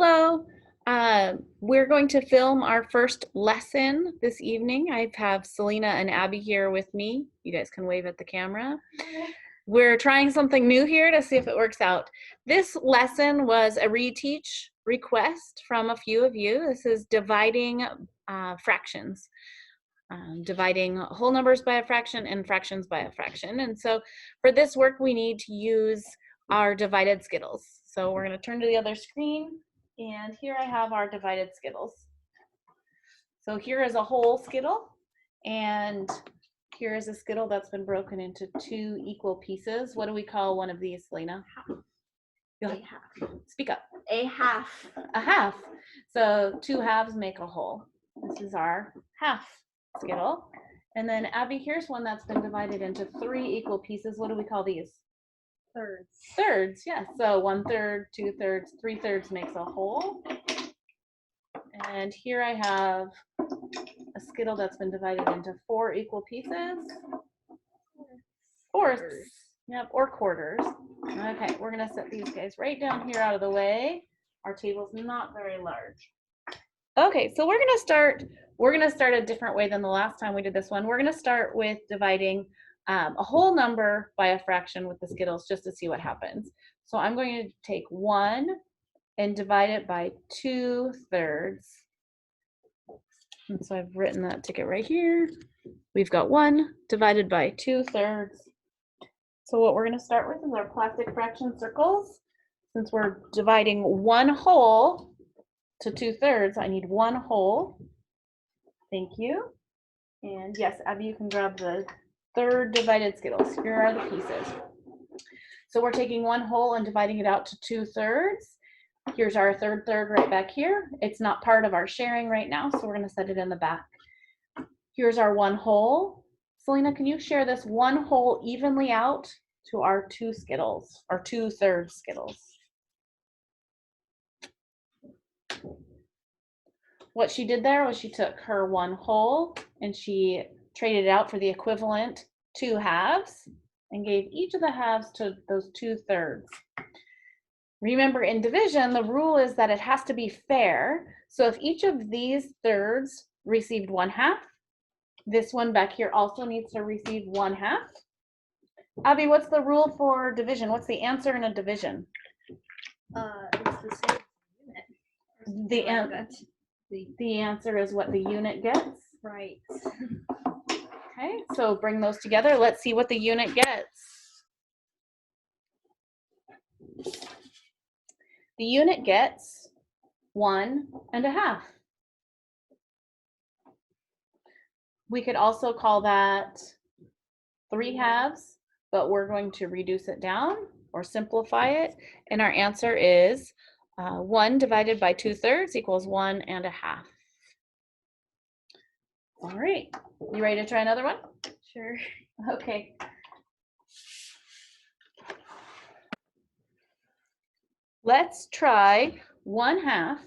Hello. We're going to film our first lesson this evening. I have Selena and Abby here with me. You guys can wave at the camera. We're trying something new here to see if it works out. This lesson was a reteach request from a few of you. This is dividing fractions. Dividing whole numbers by a fraction and fractions by a fraction. And so for this work, we need to use our divided Skittles. So we're going to turn to the other screen, and here I have our divided Skittles. So here is a whole Skittle, and here is a Skittle that's been broken into two equal pieces. What do we call one of these, Selena? A half. Speak up. A half. A half. So two halves make a whole. This is our half Skittle. And then Abby, here's one that's been divided into three equal pieces. What do we call these? Thirds. Thirds, yes. So 1/3, 2/3, 3/3 makes a whole. And here I have a Skittle that's been divided into four equal pieces. Fourths. Yep, or quarters. Okay, we're gonna set these guys right down here out of the way. Our table's not very large. Okay, so we're gonna start a different way than the last time we did this one. We're gonna start with dividing a whole number by a fraction with the Skittles just to see what happens. So I'm going to take 1 and divide it by 2/3. And so I've written that ticket right here. We've got 1 divided by 2/3. So what we're gonna start with is our plastic fraction circles. Since we're dividing one whole to 2/3, I need one whole. Thank you. And yes, Abby, you can grab the third divided Skittles. Here are the pieces. So we're taking one whole and dividing it out to 2/3. Here's our third right back here. It's not part of our sharing right now, so we're going to set it in the back. Here's our one whole. Selena, can you share this one whole evenly out to our two Skittles, or 2/3 Skittles? What she did there was she took her one whole and she traded it out for the equivalent 2 halves and gave each of the halves to those 2/3. Remember, in division, the rule is that it has to be fair. So if each of these thirds received 1/2, this one back here also needs to receive 1/2. Abby, what's the rule for division? What's the answer in a division? It's the same unit. The answer is what the unit gets. Right. Okay, so bring those together. Let's see what the unit gets. The unit gets 1.5. We could also call that 3 halves, but we're going to reduce it down or simplify it. And our answer is 1 divided by 2/3 equals 1.5. All right, you ready to try another one? Sure. Okay. Let's try 1/2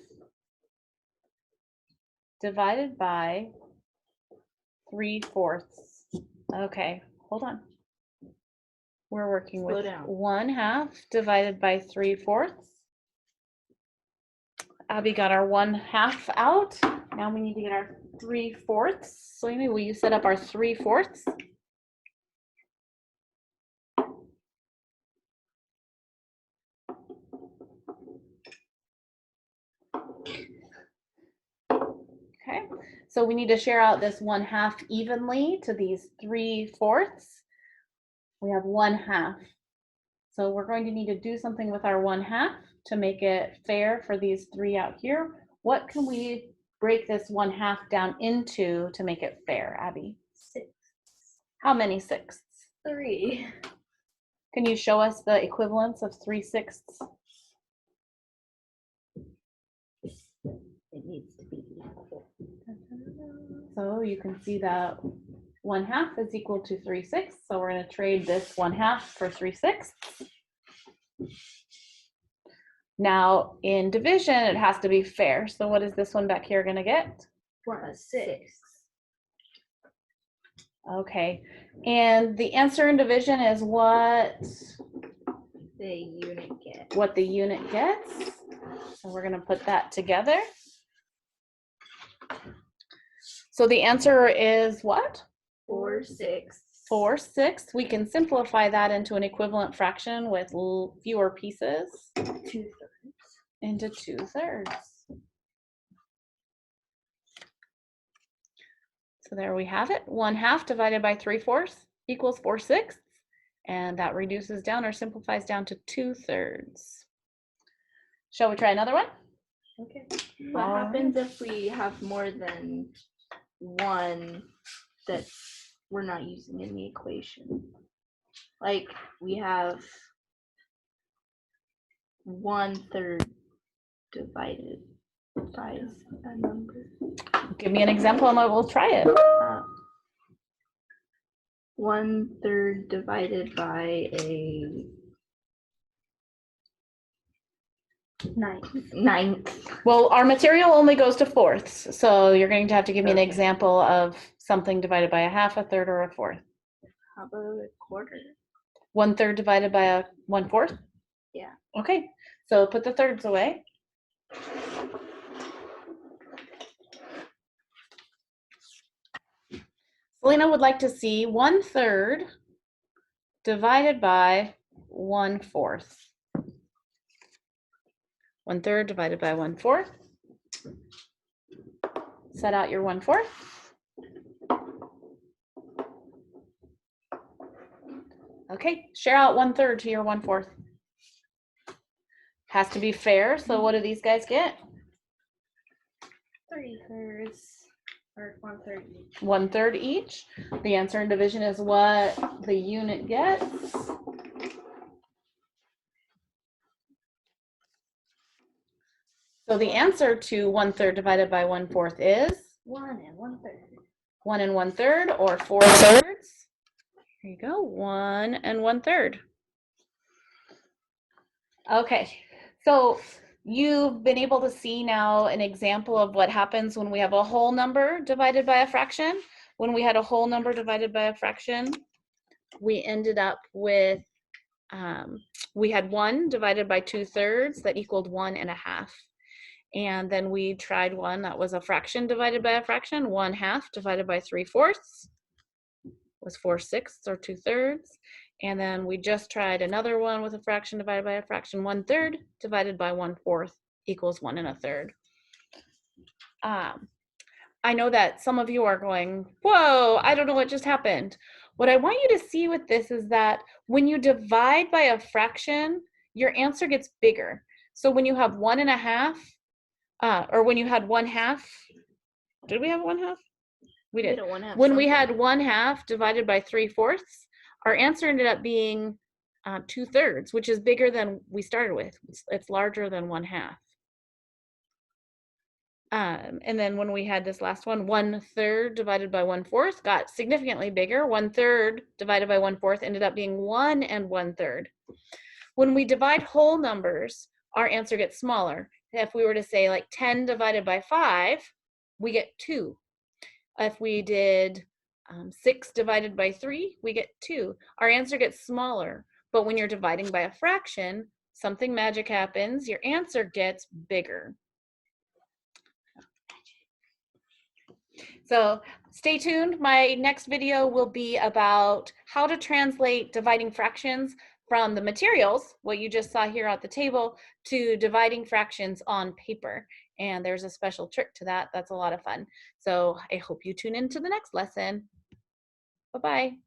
divided by 3/4. Okay, hold on. We're working with 1/2 divided by 3/4. Abby got our 1/2 out. Now we need to get our 3/4. Selena, will you set up our 3/4? Okay, so we need to share out this 1/2 evenly to these 3/4. We have 1/2. So we're going to need to do something with our 1/2 to make it fair for these 3 out here. What can we break this 1/2 down into to make it fair, Abby? 6. How many sixths? 3. Can you show us the equivalence of 3/6? It needs to be equal. So you can see that 1/2 is equal to 3/6. So we're going to trade this 1/2 for 3/6. Now in division, it has to be fair. So what is this one back here going to get? 1/6. Okay, and the answer in division is what? The unit gets. What the unit gets. And we're going to put that together. So the answer is what? 4/6. 4/6. We can simplify that into an equivalent fraction with fewer pieces. 2/3. Into 2/3. So there we have it. 1/2 divided by 3/4 equals 4/6. And that reduces down or simplifies down to 2/3. Shall we try another one? Okay. What happens if we have more than one that we're not using in the equation? Like we have 1/3 divided by a number. Give me an example and we'll try it. 1/3 divided by a ninth. Well, our material only goes to fourths, so you're going to have to give me an Okay. example of something divided by a half, a third, or a fourth. How about a quarter? 1/3 divided by a 1/4? Yeah. Okay, so put the thirds away. Selena would like to see 1/3 divided by 1/4. 1/3 divided by 1/4. Set out your 1/4. Okay, share out 1/3 to your 1/4. Has to be fair, so what do these guys get? 3/3 or 1/3 each. 1/3 each. The answer in division is what the unit gets. So the answer to 1/3 divided by 1/4 is 1 1/3. 1 1/3 or 4/3. There you go, 1 1/3. Okay, so you've been able to see now an example of what happens when we have a whole number divided by a fraction. When we had a whole number divided by a fraction, we ended up with, we had 1 divided by 2/3 that equaled 1 1/2. And then we tried one that was a fraction divided by a fraction. 1/2 divided by 3/4 was 4/6 or 2/3. And then we just tried another one with a fraction divided by a fraction. 1/3 divided by 1/4 equals 1 1/3. I know that some of you are going, whoa, I don't know what just happened. What I want you to see with this is that when you divide by a fraction, your answer gets bigger. So when you have 1 1/2, or when you had 1/2, did we have 1/2? We did. When we had 1/2 divided by 3/4, our answer ended up being 2/3, which is bigger than we started with. It's larger than 1/2. And then when we had this last one, 1/3 divided by 1/4 got significantly bigger. 1/3 divided by 1/4 ended up being 1 1/3. When we divide whole numbers, our answer gets smaller. If we were to say like 10 divided by 5, we get 2. If we did 6 divided by 3, we get 2. Our answer gets smaller. But when you're dividing by a fraction, something magic happens. Your answer gets bigger. So stay tuned. My next video will be about how to translate dividing fractions from the materials, what you just saw here at the table, to dividing fractions on paper. And there's a special trick to that. That's a lot of fun. So I hope you tune into the next lesson. Bye-bye.